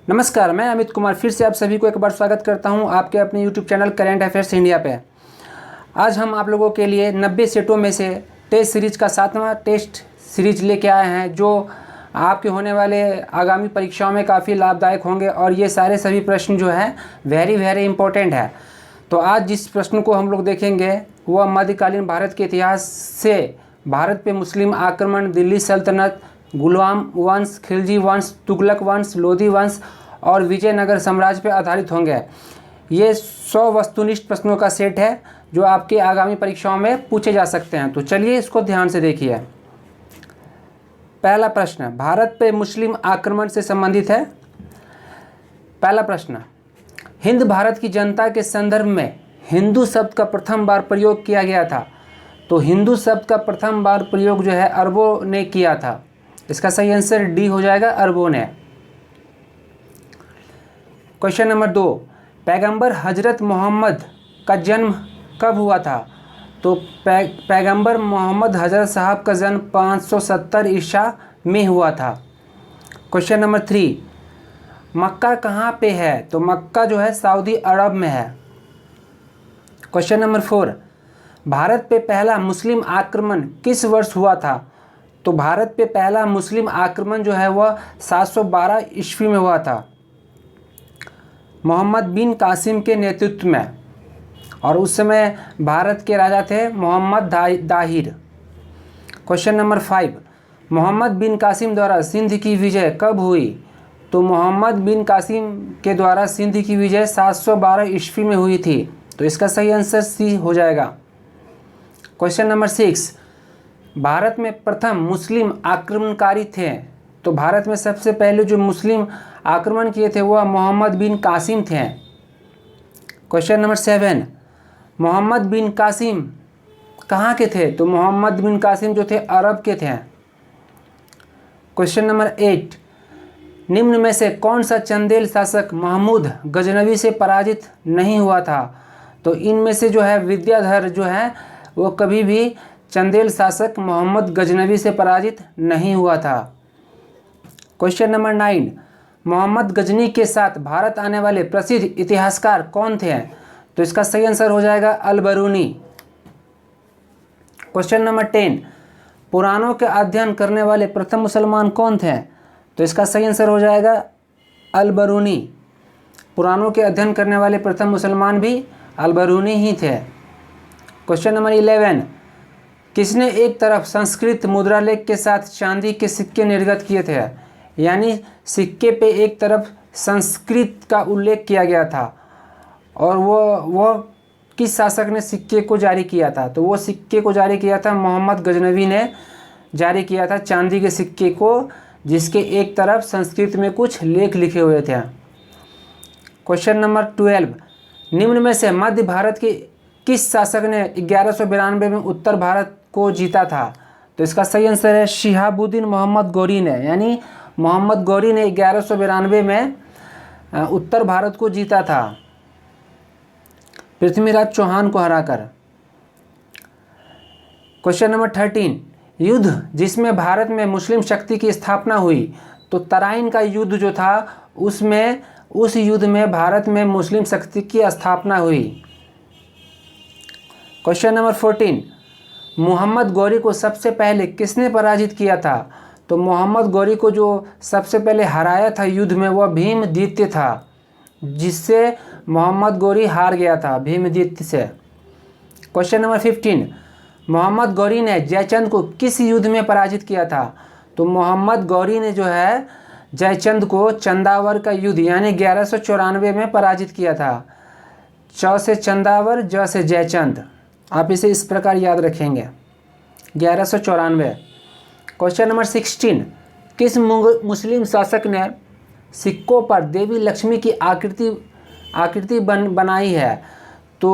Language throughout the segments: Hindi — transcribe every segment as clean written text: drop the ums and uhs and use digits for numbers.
नमस्कार, मैं अमित कुमार फिर से आप सभी को एक बार स्वागत करता हूं आपके अपने YouTube channel current affairs India पे। आज हम आप लोगों के लिए 90 सेटों में से टेस्ट सीरीज़ का 7वां टेस्ट सीरीज लेके आए हैं, जो आपके होने वाले आगामी परीक्षाओं में काफ़ी लाभदायक होंगे। और ये सारे सभी प्रश्न जो है वेरी इंपॉर्टेंट है। तो आज जिस प्रश्न को हम लोग देखेंगे वह मध्यकालीन भारत के इतिहास से भारत पे मुस्लिम आक्रमण, दिल्ली सल्तनत, गुलाम वंश, खिलजी वंश, तुगलक वंश, लोधी वंश और विजयनगर साम्राज्य पर आधारित होंगे। ये 100 वस्तुनिष्ठ प्रश्नों का सेट है जो आपके आगामी परीक्षाओं में पूछे जा सकते हैं। तो चलिए इसको ध्यान से देखिए। पहला प्रश्न भारत पे मुस्लिम आक्रमण से संबंधित है। पहला प्रश्न, हिंद भारत की जनता के संदर्भ में हिंदू शब्द का प्रथम बार प्रयोग किया गया था। तो हिंदू शब्द का प्रथम बार प्रयोग जो है अरबों ने किया था। इसका सही आंसर डी हो जाएगा, अरबों ने। क्वेश्चन नंबर 2, पैगंबर हजरत मोहम्मद का जन्म कब हुआ था। तो पैगंबर मोहम्मद हजरत साहब का जन्म 570 ईसा में हुआ था। क्वेश्चन नंबर 3, मक्का कहाँ पे है। तो मक्का जो है सऊदी अरब में है। क्वेश्चन नंबर 4, भारत पे पहला मुस्लिम आक्रमण किस वर्ष हुआ था। तो भारत पे पहला मुस्लिम आक्रमण जो है वह 712 ईस्वी में हुआ था, मोहम्मद बिन कासिम के नेतृत्व में। और उस समय भारत के राजा थे मोहम्मद दाहिर। क्वेश्चन नंबर 5, मोहम्मद बिन कासिम द्वारा सिंध की विजय कब हुई। तो मोहम्मद बिन कासिम के द्वारा सिंध की विजय 712 ईस्वी में हुई थी। तो इसका सही आंसर सी हो जाएगा। क्वेश्चन नंबर 6, भारत में प्रथम मुस्लिम आक्रमणकारी थे। तो भारत में सबसे पहले जो मुस्लिम आक्रमण किए थे वह मोहम्मद बिन कासिम थे। क्वेश्चन नंबर 7, मोहम्मद बिन कासिम कहाँ के थे। तो मोहम्मद बिन कासिम जो थे अरब के थे। क्वेश्चन नंबर 8, निम्न में से कौन सा चंदेल शासक महमूद गजनवी से पराजित नहीं हुआ था। तो इनमें से जो है विद्याधर जो है वो कभी भी चंदेल शासक मोहम्मद गजनवी से पराजित नहीं हुआ था। क्वेश्चन नंबर 9, मोहम्मद गजनी के साथ भारत आने वाले प्रसिद्ध इतिहासकार कौन थे। तो इसका सही आंसर हो जाएगा अल-बरूनी। क्वेश्चन नंबर 10, पुराणों के अध्ययन करने वाले प्रथम मुसलमान कौन थे। तो इसका सही आंसर हो जाएगा अल-बरूनी। पुराणों के अध्ययन करने वाले प्रथम मुसलमान भी अल-बरूनी ही थे। क्वेश्चन नंबर 11, किसने एक तरफ संस्कृत मुद्रालेख के साथ चांदी के सिक्के निर्गत किए थे। यानी सिक्के पे एक तरफ संस्कृत का उल्लेख किया गया था और वो किस शासक ने सिक्के को जारी किया था। तो वो सिक्के को जारी किया था मोहम्मद गजनवी ने जारी किया था, चांदी के सिक्के को, जिसके एक तरफ संस्कृत में कुछ लेख लिखे हुए थे। क्वेश्चन नंबर 12, निम्न में से मध्य भारत के किस शासक ने 1192 में उत्तर भारत को जीता था। तो इसका सही आंसर है शिहाबुद्दीन मोहम्मद गौरी ने। यानी मोहम्मद गौरी ने 1192 में उत्तर भारत को जीता था पृथ्वीराज चौहान को हराकर। क्वेश्चन नंबर 13, युद्ध जिसमें भारत में मुस्लिम शक्ति की स्थापना हुई। तो तराइन का युद्ध जो था उस युद्ध में भारत में मुस्लिम शक्ति की स्थापना हुई। क्वेश्चन नंबर 14, मोहम्मद गौरी को सबसे पहले किसने पराजित किया था। तो मोहम्मद गौरी को जो सबसे पहले हराया था युद्ध में वह भीमद्वितीय था, जिससे मोहम्मद गौरी हार गया था भीमद्वितीय से। क्वेश्चन नंबर 15, मोहम्मद गौरी ने जयचंद को किस युद्ध में पराजित किया था। तो मोहम्मद गौरी ने जो है जयचंद को चंदावर का युद्ध यानी 1194 में पराजित किया था। च से चंदावर, ज से जयचंद। आप इसे इस प्रकार याद रखेंगे, 1194। क्वेश्चन नंबर 16, किस मुस्लिम शासक ने सिक्कों पर देवी लक्ष्मी की आकृति बनाई है। तो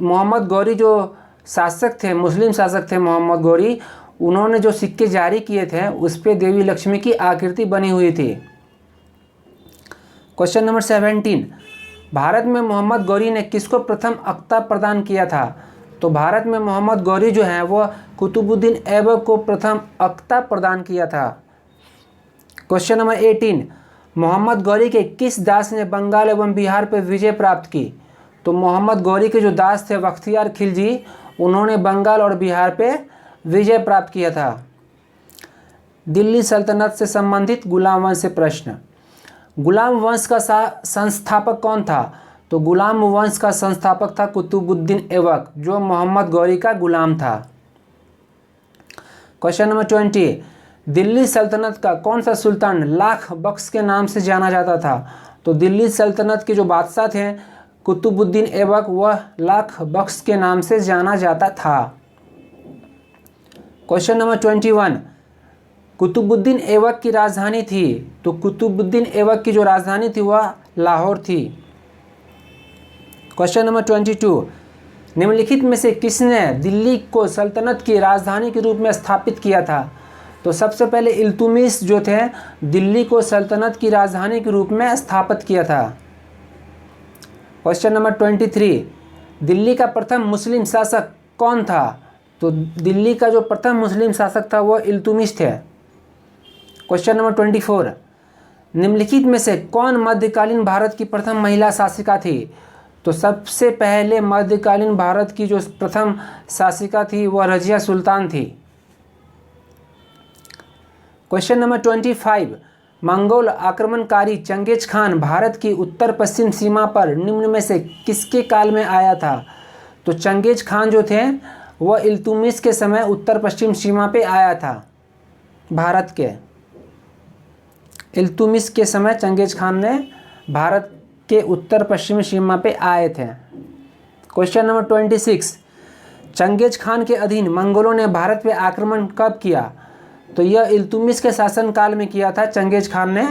मोहम्मद गौरी जो शासक थे, मुस्लिम शासक थे मोहम्मद गौरी, उन्होंने जो सिक्के जारी किए थे उस पर देवी लक्ष्मी की आकृति बनी हुई थी। क्वेश्चन नंबर 17, भारत में मोहम्मद गौरी ने किसको प्रथम अख्ता प्रदान किया था। तो भारत में मोहम्मद गौरी जो है वह कुतुबुद्दीन ऐबक को प्रथम अख्ता प्रदान किया था। क्वेश्चन नंबर 18, मोहम्मद गौरी के किस दास ने बंगाल एवं बिहार पर विजय प्राप्त की? तो मोहम्मद गौरी के जो दास थे बख्तियार खिलजी, उन्होंने बंगाल और बिहार पे विजय प्राप्त किया था। दिल्ली सल्तनत से संबंधित गुलाम वंश से प्रश्न। गुलाम वंश का संस्थापक कौन था? तो गुलाम वंश का संस्थापक था कुतुबुद्दीन ऐबक, जो मोहम्मद गौरी का गुलाम था। क्वेश्चन नंबर 20, दिल्ली सल्तनत का कौन सा सुल्तान लाख बख्श के नाम से जाना जाता था? तो दिल्ली सल्तनत के जो बादशाह थे कुतुबुद्दीन ऐबक, वह लाख बख्श के नाम से जाना जाता था। क्वेश्चन नंबर 21, कुतुबुद्दीन ऐबक की राजधानी थी? तो कुतुबुद्दीन ऐबक की जो राजधानी थी वह लाहौर थी। क्वेश्चन नंबर 22, निम्नलिखित में से किसने दिल्ली को सल्तनत की राजधानी के रूप में स्थापित किया था? तो सबसे पहले इल्तुतमिश जो थे दिल्ली को सल्तनत की राजधानी के रूप में स्थापित किया था। क्वेश्चन नंबर 23, दिल्ली का प्रथम मुस्लिम शासक कौन था? तो दिल्ली का जो प्रथम मुस्लिम शासक था वह इल्तुतमिश थे। क्वेश्चन नंबर 24, निम्नलिखित में से कौन मध्यकालीन भारत की प्रथम महिला शासिका थी? तो सबसे पहले मध्यकालीन भारत की जो प्रथम शासिका थी वह रजिया सुल्तान थी। क्वेश्चन नंबर 25, मंगोल आक्रमणकारी चंगेज खान भारत की उत्तर पश्चिम सीमा पर निम्न में से किसके काल में आया था? तो चंगेज खान जो थे वह इल्तुतमिश के समय उत्तर पश्चिम सीमा पे आया था भारत के। इल्तुतमिश के समय चंगेज खान ने भारत के उत्तर पश्चिमी सीमा पे आए थे। क्वेश्चन नंबर 26, चंगेज खान के अधीन मंगोलों ने भारत पे आक्रमण कब किया? तो यह इल्तुतमिश के शासनकाल में किया था चंगेज खान ने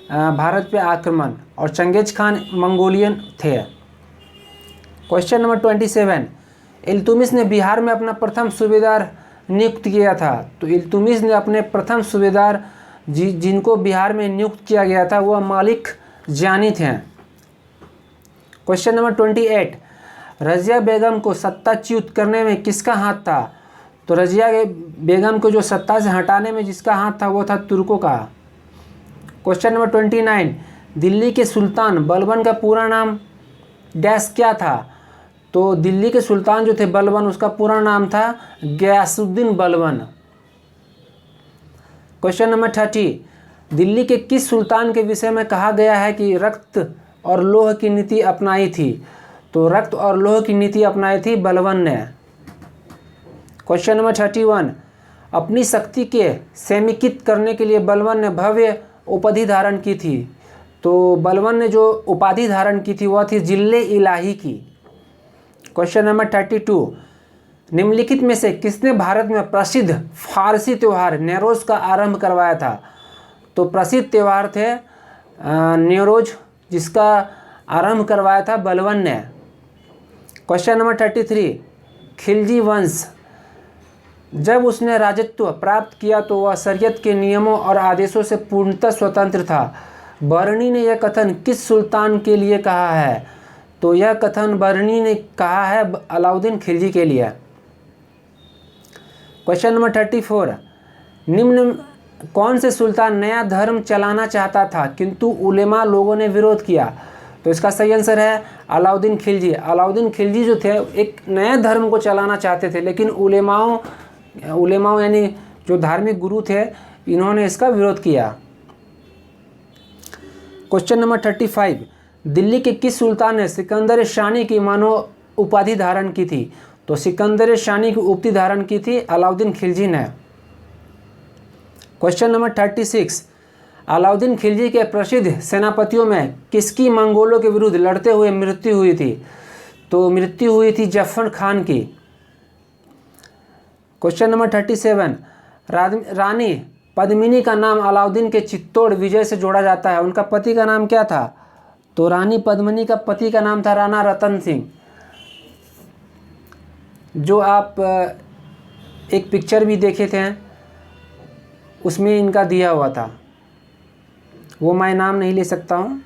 भारत पे आक्रमण, और चंगेज खान मंगोलियन थे। क्वेश्चन नंबर 27, इल्तुतमिश ने बिहार में अपना प्रथम सूबेदार नियुक्त किया था? तो इल्तुतमिश ने अपने प्रथम सूबेदार जिनको बिहार में नियुक्त किया गया था वह मलिक जानी थे। क्वेश्चन नंबर 28, रजिया बेगम को सत्ताच्युत करने में किसका हाथ था? तो रजिया बेगम को जो सत्ता से हटाने में जिसका हाथ था वो था तुर्कों का। क्वेश्चन नंबर 29, दिल्ली के सुल्तान बलबन का पूरा नाम डैश क्या था? तो दिल्ली के सुल्तान जो थे बलबन, उसका पूरा नाम था गयासुद्दीन बलबन। क्वेश्चन नंबर 30, दिल्ली के किस सुल्तान के विषय में कहा गया है कि रक्त और लौह की नीति अपनाई थी? तो रक्त और लौह की नीति अपनाई थी बलबन ने। क्वेश्चन नंबर 31, अपनी शक्ति के समेकित करने के लिए बलबन ने भव्य उपाधि धारण की थी? तो बलबन ने जो उपाधि धारण की थी वह थी जिल्ले इलाही की। क्वेश्चन नंबर 32, निम्नलिखित में से किसने भारत में प्रसिद्ध फारसी त्यौहार नेरोज का आरंभ करवाया था? तो प्रसिद्ध त्यौहार थे नेरोज, जिसका आरंभ करवाया था बलबन ने। क्वेश्चन नंबर 33, खिलजी वंश जब उसने राजत्व प्राप्त किया तो वह शरीयत के नियमों और आदेशों से पूर्णतः स्वतंत्र था। बरनी ने यह कथन किस सुल्तान के लिए कहा है? तो यह कथन बरनी ने कहा है अलाउद्दीन खिलजी के लिए। क्वेश्चन नंबर 34, निम्न कौन से सुल्तान नया धर्म चलाना चाहता था किंतु उलेमा लोगों ने विरोध किया? तो इसका सही आंसर है अलाउद्दीन खिलजी। अलाउद्दीन खिलजी जो थे एक नए धर्म को चलाना चाहते थे, लेकिन उलेमाओं यानी जो धार्मिक गुरु थे इन्होंने इसका विरोध किया। क्वेश्चन नंबर 35, दिल्ली के किस सुल्तान ने सिकंदर शानी की मानो उपाधि धारण की थी? तो सिकंदर शानी की उपाधि धारण की थी अलाउद्दीन खिलजी ने। क्वेश्चन नंबर 36, अलाउद्दीन खिलजी के प्रसिद्ध सेनापतियों में किसकी मंगोलों के विरुद्ध लड़ते हुए मृत्यु हुई थी? तो मृत्यु हुई थी जफर खान की। क्वेश्चन नंबर 37, रानी पद्मिनी का नाम अलाउद्दीन के चित्तौड़ विजय से जोड़ा जाता है, उनका पति का नाम क्या था? तो रानी पद्मिनी का पति का नाम था राणा रतन सिंह। जो आप एक पिक्चर भी देखे थे उसमें इनका दिया हुआ था, वो मैं नाम नहीं ले सकता हूँ।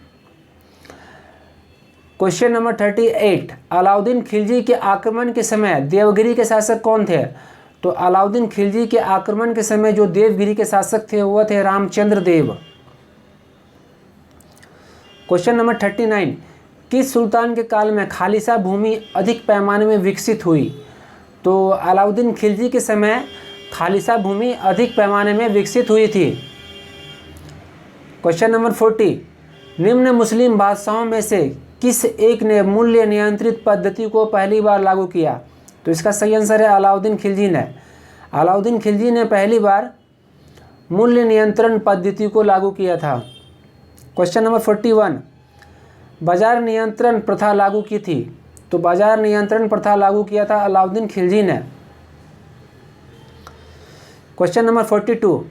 क्वेश्चन नंबर 38, अलाउद्दीन खिलजी के आक्रमण के समय देवगिरी के शासक कौन थे? तो अलाउद्दीन खिलजी के आक्रमण के समय जो देवगिरी के शासक थे वह थे रामचंद्र देव। क्वेश्चन नंबर 39, किस सुल्तान के काल में खालिसा भूमि अधिक पैमाने में विकसित हुई? तो अलाउद्दीन खिलजी के समय खालिसा भूमि अधिक पैमाने में विकसित हुई थी। क्वेश्चन नंबर 40, निम्न मुस्लिम बादशाहों में से किस एक ने मूल्य नियंत्रित पद्धति को पहली बार लागू किया? तो इसका सही आंसर है अलाउद्दीन खिलजी ने। अलाउद्दीन खिलजी ने पहली बार मूल्य नियंत्रण पद्धति को लागू किया था। क्वेश्चन नंबर 41, बाजार नियंत्रण प्रथा लागू की थी? तो बाजार नियंत्रण प्रथा लागू किया था अलाउद्दीन खिलजी ने। क्वेश्चन नंबर 42,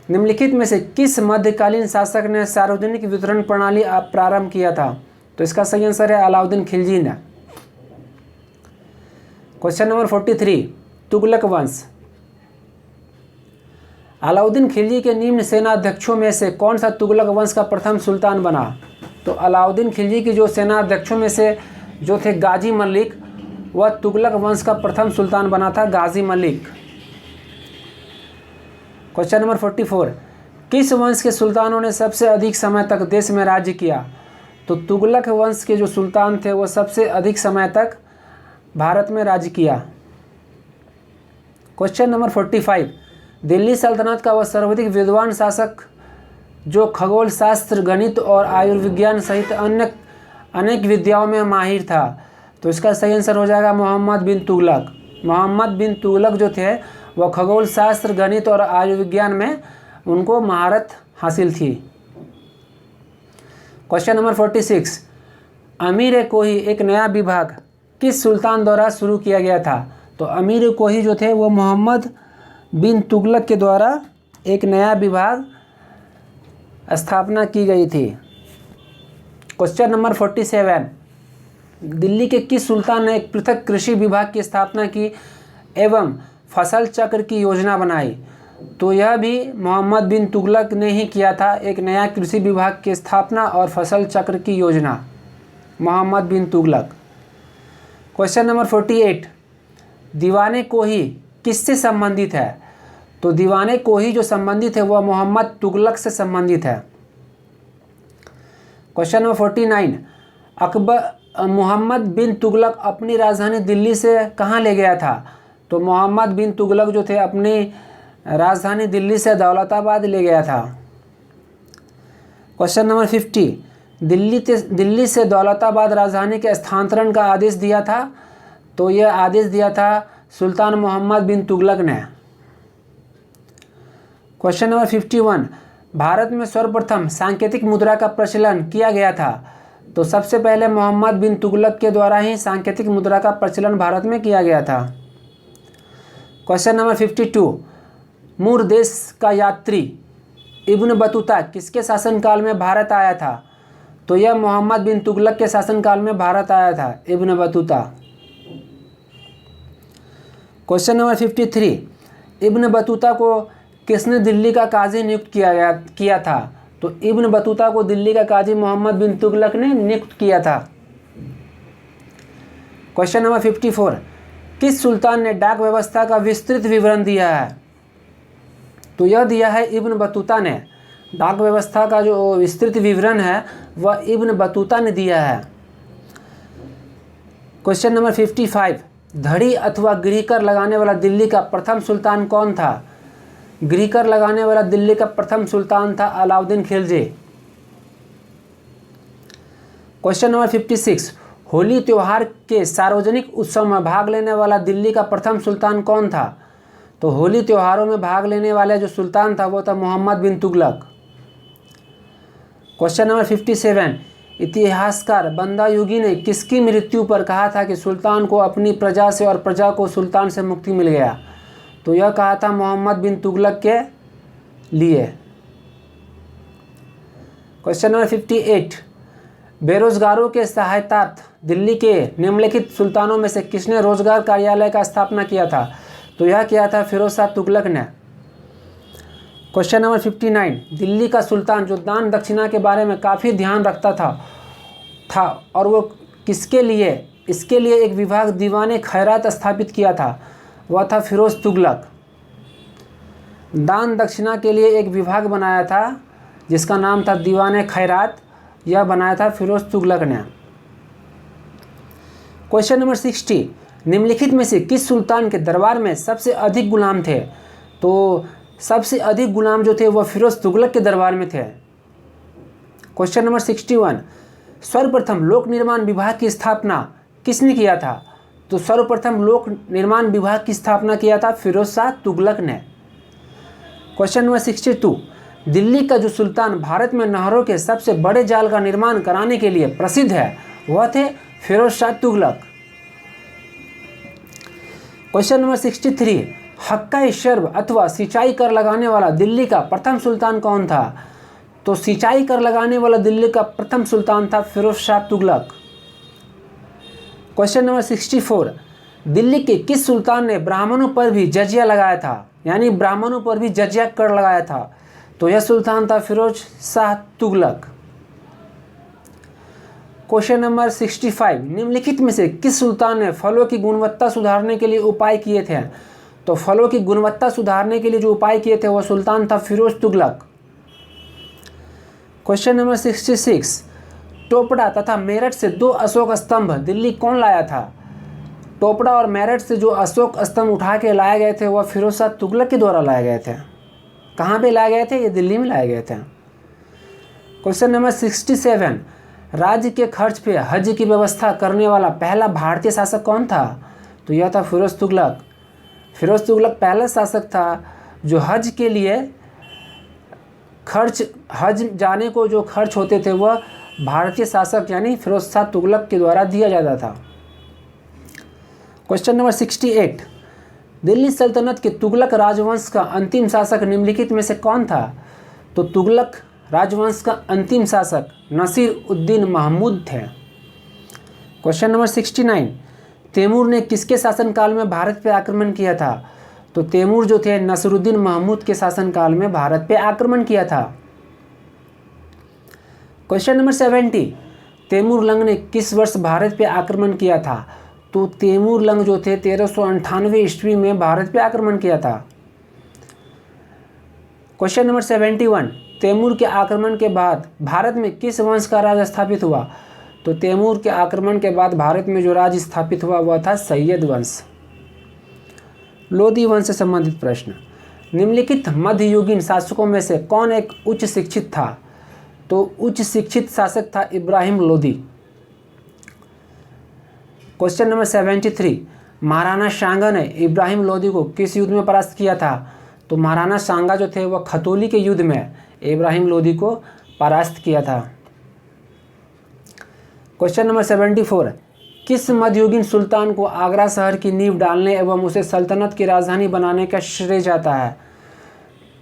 निम्नलिखित में से किस मध्यकालीन शासक ने सार्वजनिक वितरण प्रणाली प्रारंभ किया था? तो इसका सही आंसर है अलाउद्दीन खिलजी ने। क्वेश्चन नंबर 43, तुगलक वंश। अलाउद्दीन खिलजी के निम्न सेनाध्यक्षों में से कौन सा तुगलक वंश का प्रथम सुल्तान बना? तो अलाउद्दीन खिलजी की जो सेनाध्यक्षों में से जो थे गाजी मलिक, वह तुगलक वंश का प्रथम सुल्तान बना था, गाजी मलिक। क्वेश्चन नंबर 44, किस वंश के सुल्तानों ने सबसे अधिक समय तक देश में राज्य किया? तो तुगलक वंश के जो सुल्तान थे वो सबसे अधिक समय तक भारत में राज्य किया। क्वेश्चन नंबर 45, दिल्ली सल्तनत का वह सर्वाधिक विद्वान शासक जो खगोल शास्त्र, गणित और आयुर्विज्ञान सहित अन्य अनेक विद्याओं में माहिर था? तो इसका सही आंसर हो जाएगा मोहम्मद बिन तुगलक। मोहम्मद बिन तुगलक जो थे वह खगोल शास्त्र, गणित और आयुर्विज्ञान में उनको महारत हासिल थी। क्वेश्चन नंबर 46, अमीर कोही एक नया विभाग किस सुल्तान द्वारा शुरू किया गया था? तो अमीर कोही जो थे वो मोहम्मद बिन तुगलक के द्वारा एक नया विभाग स्थापना की गई थी। क्वेश्चन नंबर 47, दिल्ली के किस सुल्तान ने एक पृथक कृषि विभाग की स्थापना की एवं फसल चक्र की योजना बनाई? तो यह भी मोहम्मद बिन तुगलक ने ही किया था, एक नया कृषि विभाग की स्थापना और फसल चक्र की योजना, मोहम्मद बिन तुगलक। क्वेश्चन नंबर 48, दीवाने कोही किससे संबंधित है? तो दीवाने कोही जो संबंधित है वह मोहम्मद तुगलक से संबंधित है। क्वेश्चन नंबर 49, मोहम्मद बिन तुगलक अपनी राजधानी दिल्ली से कहाँ ले गया था? तो मोहम्मद बिन तुगलक जो थे अपनी राजधानी दिल्ली से दौलताबाद ले गया था। क्वेश्चन नंबर 50, दिल्ली से दौलताबाद राजधानी के स्थानांतरण का आदेश दिया था? तो यह आदेश दिया था सुल्तान मोहम्मद बिन तुगलक ने। क्वेश्चन नंबर 51, भारत में सर्वप्रथम सांकेतिक मुद्रा का प्रचलन किया गया था? तो सबसे पहले मोहम्मद बिन तुगलक के द्वारा ही सांकेतिक मुद्रा का प्रचलन भारत में किया गया था। क्वेश्चन नंबर 52, मूर देश का यात्री इब्न बतूता किसके शासनकाल में भारत आया था? तो यह मोहम्मद बिन तुगलक के शासनकाल में भारत आया था, Ibn Battuta. Question number 53, Ibn Battuta को किसने दिल्ली का काजी नियुक्त किया था? तो इब्न बतूता को दिल्ली का काजी मोहम्मद बिन तुगलक ने नियुक्त किया था। क्वेश्चन नंबर 54, किस सुल्तान ने डाक व्यवस्था का विस्तृत विवरण दिया है? तो यह दिया है इब्न बतूता ने। डाक व्यवस्था का जो विस्तृत विवरण है वह इब्न बतूता ने दिया है। क्वेश्चन नंबर 55, धड़ी अथवा गृहकर लगाने वाला दिल्ली का प्रथम सुल्तान कौन था? गृहकर लगाने वाला दिल्ली का प्रथम सुल्तान था अलाउद्दीन खिलजी। क्वेश्चन नंबर 56, होली त्यौहार के सार्वजनिक उत्सव में भाग लेने वाला दिल्ली का प्रथम सुल्तान कौन था? तो होली त्योहारों में भाग लेने वाला जो सुल्तान था वो था मोहम्मद बिन तुगलक। क्वेश्चन नंबर 57, इतिहासकार बंदा युगी ने किसकी मृत्यु पर कहा था कि सुल्तान को अपनी प्रजा से और प्रजा को सुल्तान से मुक्ति मिल गया? तो यह कहा था मोहम्मद बिन तुगलक के लिए। क्वेश्चन नंबर 58, बेरोजगारों के सहायतार्थ दिल्ली के निम्नलिखित सुल्तानों में से किसने रोजगार कार्यालय का स्थापना किया था? तो यह किया था फिरोज शाह तुगलक ने। क्वेश्चन नंबर 59, दिल्ली का सुल्तान जो दान दक्षिणा के बारे में काफ़ी ध्यान रखता था और वो किसके लिए, इसके लिए एक विभाग दीवाने खैरात स्थापित किया था, वह था फिरोज तुगलक। दान दक्षिणा के लिए एक विभाग बनाया था जिसका नाम था दीवाने खैरात, यह बनाया था फिरोज तुगलक ने। क्वेश्चन नंबर 60, निम्नलिखित में से किस सुल्तान के दरबार में सबसे अधिक गुलाम थे? तो सबसे अधिक गुलाम जो थे वह फिरोज तुगलक के दरबार में थे। क्वेश्चन नंबर 61, सर्वप्रथम लोक निर्माण विभाग की स्थापना किसने किया था? तो सर्वप्रथम लोक निर्माण विभाग की स्थापना किया था फिरोज शाह तुगलक ने। क्वेश्चन नंबर 62, दिल्ली का जो सुल्तान भारत में नहरों के सबसे बड़े जाल का निर्माण कराने के लिए प्रसिद्ध है वह थे फिरोज शाह तुगलक। क्वेश्चन नंबर 63, हक्का शर्ब अथवा सिंचाई कर लगाने वाला दिल्ली का प्रथम सुल्तान कौन था? तो सिंचाई कर लगाने वाला दिल्ली का प्रथम सुल्तान था फिरोज शाह तुगलक। क्वेश्चन नंबर 64, दिल्ली के किस सुल्तान ने ब्राह्मणों पर भी जजिया लगाया था, यानी ब्राह्मणों पर भी जजिया कर लगाया था? तो यह सुल्तान था फिरोज शाह तुगलक। क्वेश्चन नंबर 65, निम्नलिखित में से किस सुल्तान ने फलों की गुणवत्ता सुधारने के लिए उपाय किए थे? तो फलों की गुणवत्ता सुधारने के लिए जो उपाय किए थे वह सुल्तान था फिरोज तुगलक। क्वेश्चन नंबर 66, टोपड़ा तथा मेरठ से 2 अशोक स्तंभ दिल्ली कौन लाया था? टोपड़ा और मेरठ से जो अशोक स्तंभ उठा के लाए गए थे वह फिरोज शाह तुगलक के द्वारा लाए गए थे। कहाँ पे लाए गए थे? ये दिल्ली में लाए गए थे। क्वेश्चन नंबर 67, राज्य के खर्च पे हज की व्यवस्था करने वाला पहला भारतीय शासक कौन था? तो यह था फिरोज तुगलक। फिरोज तुगलक पहला शासक था जो हज के लिए हज जाने को जो खर्च होते थे वह भारतीय शासक यानी फिरोज शाह तुगलक के द्वारा दिया जाता था। क्वेश्चन नंबर 68, दिल्ली सल्तनत के तुगलक राजवंश का अंतिम शासक निम्नलिखित में से कौन था? तो तुगलक राजवंश का अंतिम शासक नसीर उद्दीन महमूद थे। क्वेश्चन नंबर 69, तैमूर ने किसके शासनकाल में भारत पर आक्रमण किया था? तो तैमूर जो थे नसीरुद्दीन महमूद के शासनकाल में भारत पर आक्रमण किया था। क्वेश्चन नंबर 70, तैमूर लंग ने किस वर्ष भारत पे आक्रमण किया था? तो तैमूर लंग जो थे 1398 ईस्वी में भारत पे आक्रमण किया था। क्वेश्चन नंबर 71, तैमूर के आक्रमण के बाद भारत में किस वंश का राज स्थापित हुआ? तो तैमूर के आक्रमण के बाद भारत में जो राज स्थापित हुआ वह था सैयद वंश। लोधी वंश से संबंधित प्रश्न, निम्नलिखित मध्ययुगीन शासकों में से कौन एक उच्च शिक्षित था? तो उच्च शिक्षित शासक था इब्राहिम लोधी। क्वेश्चन नंबर 73, महाराणा सांगा ने इब्राहिम लोधी को किस युद्ध में परास्त किया था? तो महाराणा सांगा जो थे वह खतौली के युद्ध में इब्राहिम लोधी को परास्त किया था। क्वेश्चन नंबर 74, किस मध्ययुगीन सुल्तान को आगरा शहर की नींव डालने एवं उसे सल्तनत की राजधानी बनाने का श्रेय जाता है?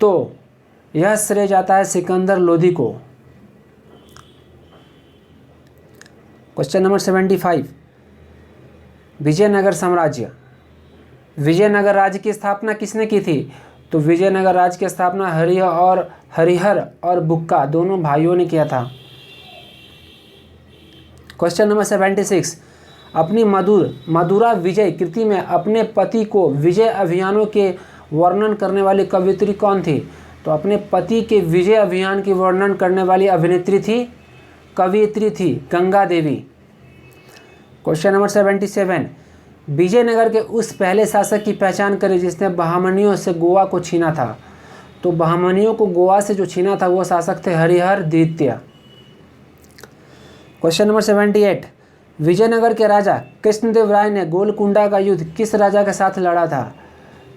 तो यह श्रेय जाता है सिकंदर लोधी को। क्वेश्चन नंबर 75, विजयनगर साम्राज्य, विजयनगर राज्य की स्थापना किसने की थी? तो विजयनगर राज्य की स्थापना हरिहर और बुक्का दोनों भाइयों ने किया था। क्वेश्चन नंबर 76, अपनी मधुरा विजय कृति में अपने पति को विजय अभियानों के वर्णन करने वाली कवियत्री कौन थी? तो अपने पति के विजय अभियान की वर्णन करने वाली कवियत्री थी गंगा देवी। क्वेश्चन नंबर 77, विजयनगर के उस पहले शासक की पहचान करें जिसने बहामनियों से गोवा को छीना था? तो बहामनियों को गोवा से जो छीना था वो शासक थे हरिहर द्वितीय। क्वेश्चन नंबर 78, विजयनगर के राजा कृष्णदेव राय ने गोलकुंडा का युद्ध किस राजा के साथ लड़ा था?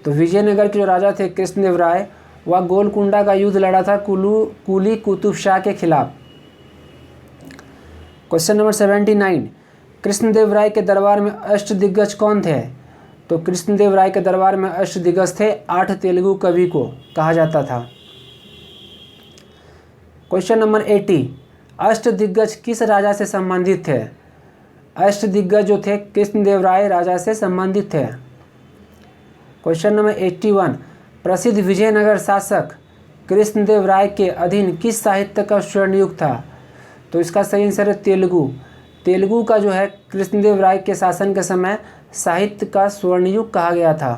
तो विजयनगर के जो राजा थे कृष्णदेव राय वह गोलकुंडा का युद्ध लड़ा था कुली कुतुब शाह के खिलाफ। क्वेश्चन नंबर 79, कृष्णदेव राय के दरबार में अष्टदिग्गज कौन थे? तो कृष्णदेव राय के दरबार में अष्टदिग्गज थे 8 तेलुगु कवि को कहा जाता था। क्वेश्चन नंबर 80, अष्टदिग्गज किस राजा से संबंधित थे? अष्टदिग्गज जो थे कृष्णदेव राय राजा से संबंधित थे। क्वेश्चन नंबर 81, प्रसिद्ध विजयनगर शासक कृष्णदेव राय के अधीन किस साहित्य का स्वर्ण युग था? तो इसका सही आंसर है तेलुगु का जो है कृष्णदेव राय के शासन के समय साहित्य का स्वर्ण युग कहा गया था।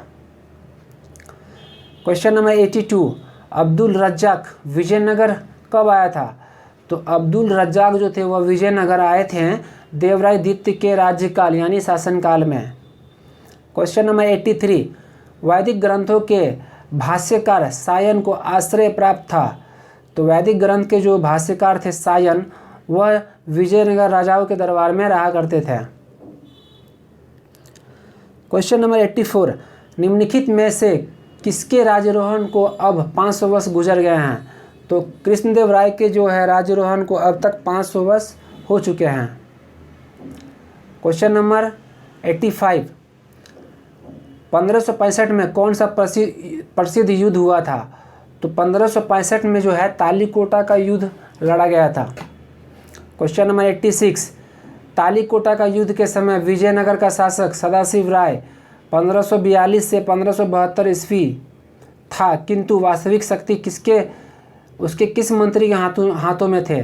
क्वेश्चन नंबर 82, अब्दुल रज्जाक विजयनगर कब आया था? तो अब्दुल रज्जाक जो थे वह विजयनगर आए थे देवराय द्वितीय के राज्यकाल यानी शासनकाल में। क्वेश्चन नंबर 83, वैदिक ग्रंथों के भाष्यकार सायन को आश्रय प्राप्त था। तो वैदिक ग्रंथ के जो भाष्यकार थे सायन, वह विजयनगर राजाओं के दरबार में रहा करते थे। क्वेश्चन नंबर 84, निम्नलिखित में से किसके राज्यारोहण को अब 500 वर्ष गुजर गए हैं। तो कृष्णदेव राय के जो है राज्यारोहण को अब तक 500 वर्ष हो चुके हैं। क्वेश्चन नंबर 85, 1565 में कौन सा प्रसिद्ध युद्ध हुआ था। तो 1565 में जो है तालीकोटा का युद्ध लड़ा गया था। क्वेश्चन नंबर 86, तालीकोटा का युद्ध के समय विजयनगर का शासक सदाशिव राय 1542 से 1572 ईस्वी था, किंतु वास्तविक शक्ति उसके किस मंत्री के हाथों में थे।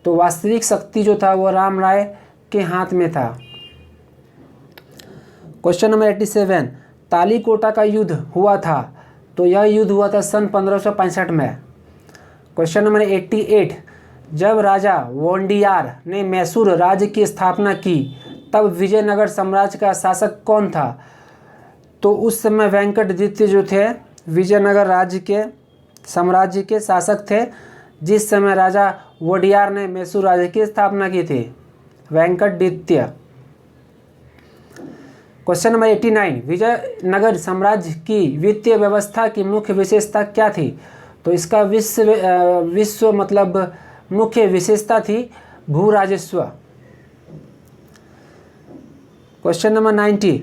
तो वास्तविक शक्ति जो था वो राम राय के हाथ में था। क्वेश्चन नंबर 87, तालीकोटा का युद्ध हुआ था। तो यह युद्ध हुआ था सन 1565 में। क्वेश्चन नंबर 88, जब राजा वोंडियार ने मैसूर राज्य की स्थापना की तब विजयनगर साम्राज्य का शासक कौन था। तो उस समय वेंकट द्वितीय जो थे विजयनगर साम्राज्य के शासक थे, जिस समय राजा वोडियार ने मैसूर राज्य की स्थापना की थी, वेंकट द्वितीय। क्वेश्चन नंबर 89, विजयनगर साम्राज्य की वित्तीय व्यवस्था की मुख्य विशेषता क्या थी। तो इसका विश्व मतलब मुख्य विशेषता थी भू राजस्व। क्वेश्चन नंबर 90,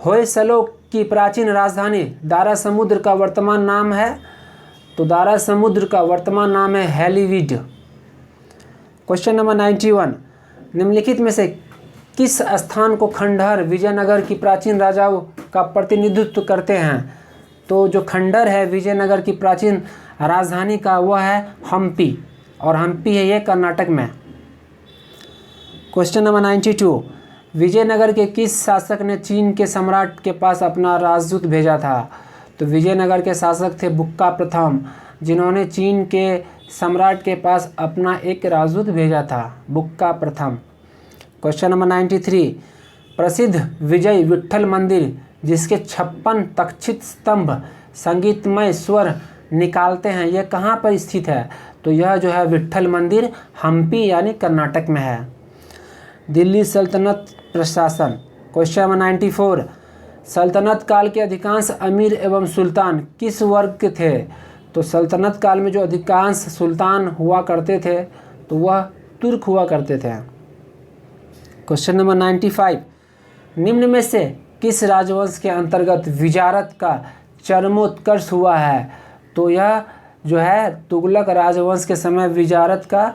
होयसलों की प्राचीन राजधानी दारा समुद्र का वर्तमान नाम है। तो दारा समुद्र का वर्तमान नाम है हैलीवीड। क्वेश्चन नंबर 91, निम्नलिखित में से किस स्थान को खंडहर विजयनगर की प्राचीन राजाओं का प्रतिनिधित्व करते हैं। तो जो खंडहर है विजयनगर की प्राचीन राजधानी का वह है हम्पी, और हम्पी है ये कर्नाटक में। क्वेश्चन नंबर 92, विजयनगर के किस शासक ने चीन के सम्राट के पास अपना राजदूत भेजा था। तो विजयनगर के शासक थे बुक्का प्रथम, जिन्होंने चीन के सम्राट के पास अपना एक राजदूत भेजा था, बुक्का प्रथम। क्वेश्चन नंबर 93, प्रसिद्ध विजय विट्ठल मंदिर जिसके 56 तक्षित स्तंभ संगीतमय स्वर निकालते हैं, यह कहाँ पर स्थित है। तो यह जो है विट्ठल मंदिर हम्पी यानी कर्नाटक में है। दिल्ली सल्तनत प्रशासन। क्वेश्चन नंबर 94, सल्तनत काल के अधिकांश अमीर एवं सुल्तान किस वर्ग के थे। तो सल्तनत काल में जो अधिकांश सुल्तान हुआ करते थे तो वह तुर्क हुआ करते थे। क्वेश्चन नंबर 95, निम्न में से किस राजवंश के अंतर्गत विजारत का चरमोत्कर्ष हुआ है। तो यह जो है तुगलक राजवंश के समय विजारत का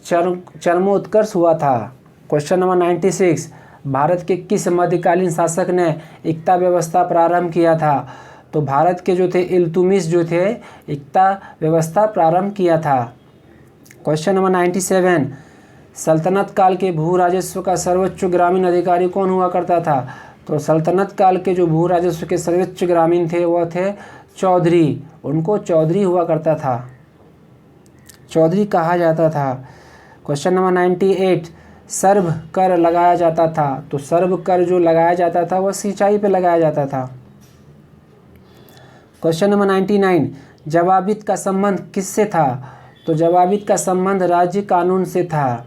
चरमोत्कर्ष हुआ था। क्वेश्चन नंबर 96, भारत के किस मध्यकालीन शासक ने इक्ता व्यवस्था प्रारंभ किया था। तो भारत के जो थे इल्तुतमिश जो थे इक्ता व्यवस्था प्रारंभ किया था। क्वेश्चन नंबर 97, सल्तनत काल के भू राजस्व का सर्वोच्च ग्रामीण अधिकारी कौन हुआ करता था। तो सल्तनत काल के जो भू राजस्व के सर्वोच्च ग्रामीण थे वह थे चौधरी, उनको चौधरी हुआ करता था, चौधरी कहा जाता था। क्वेश्चन नंबर 98, सर्व कर लगाया जाता था। तो सर्व कर जो लगाया जाता था वह सिंचाई पे लगाया जाता था। क्वेश्चन नंबर 99, जवाबित का संबंध किससे था। तो जवाबित का संबंध राज्य कानून से था।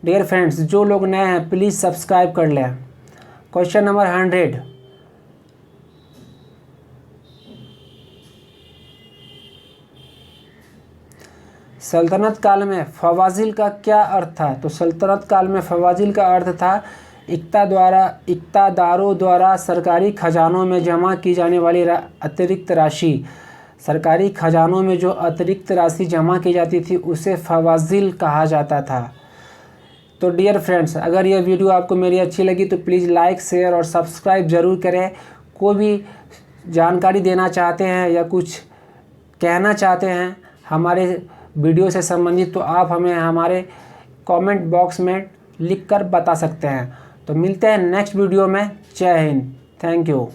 डियर फ्रेंड्स, जो लोग नए हैं प्लीज़ सब्सक्राइब कर लें। क्वेश्चन नंबर 100, सल्तनत काल में फवाजिल का क्या अर्थ था। तो सल्तनत काल में फवाजिल का अर्थ था इक्तादारों द्वारा सरकारी खजानों में जमा की जाने वाली अतिरिक्त राशि। सरकारी खजानों में जो अतिरिक्त राशि जमा की जाती थी उसे फवाजिल कहा जाता था। तो डियर फ्रेंड्स, अगर यह वीडियो आपको मेरी अच्छी लगी तो प्लीज़ लाइक शेयर और सब्सक्राइब ज़रूर करें। कोई भी जानकारी देना चाहते हैं या कुछ कहना चाहते हैं हमारे वीडियो से संबंधित तो आप हमें हमारे कमेंट बॉक्स में लिखकर बता सकते हैं। तो मिलते हैं नेक्स्ट वीडियो में। जय हिंद, थैंक यू।